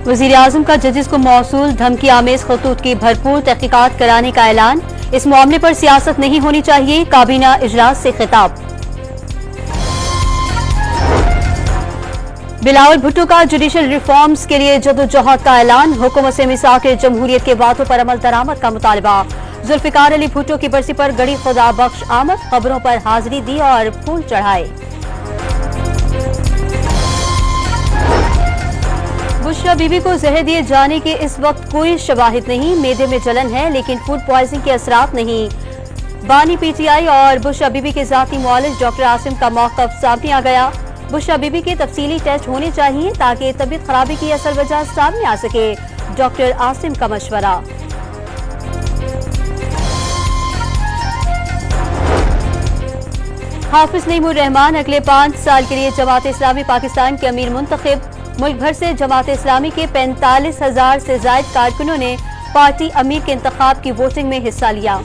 वज़ीर आज़म का जजेस को मौसूल धमकी आमेज खतूत की भरपूर तहकीकात कराने का ऐलान। इस मामले पर सियासत नहीं होनी चाहिए, काबीना इजलास से खिताब। बिलावल भुट्टो का जुडिशल रिफॉर्म्स के लिए जदोजहद का ऐलान। हुकूमत से मिसाक जमहूरियत के बातों पर अमल दरामद का मुतालबा। जुल्फिकार अली भुट्टो की बरसी पर गड़ी खुदा बख्श आमद, खबरों पर हाजिरी दी और फूल चढ़ाए। बुशरा बीबी को जहर दिए जाने के इस वक्त कोई शवाहिद नहीं। मैदे में जलन है लेकिन फूड पॉइजनिंग के असरात नहीं। बानी पीटीआई और बुशरा बीबी के जाती मुआलिज डॉक्टर आसिम का मौक़िफ़ सामने आ गया। बुशरा बीबी के तफसीली टेस्ट होने चाहिए ताकि तबीयत खराबी की असल वजह सामने आ सके। डॉक्टर आसिम का मशवरा। हाफिज नईमुर रहमान अगले 5 साल के लिए जमात इस्लामी पाकिस्तान के अमीर मुंतखब। मुल्क भर से जमात इस्लामी के 45,000 से ज्यादा कारकुनों ने पार्टी अमीर के इंतखाब की वोटिंग में हिस्सा लिया।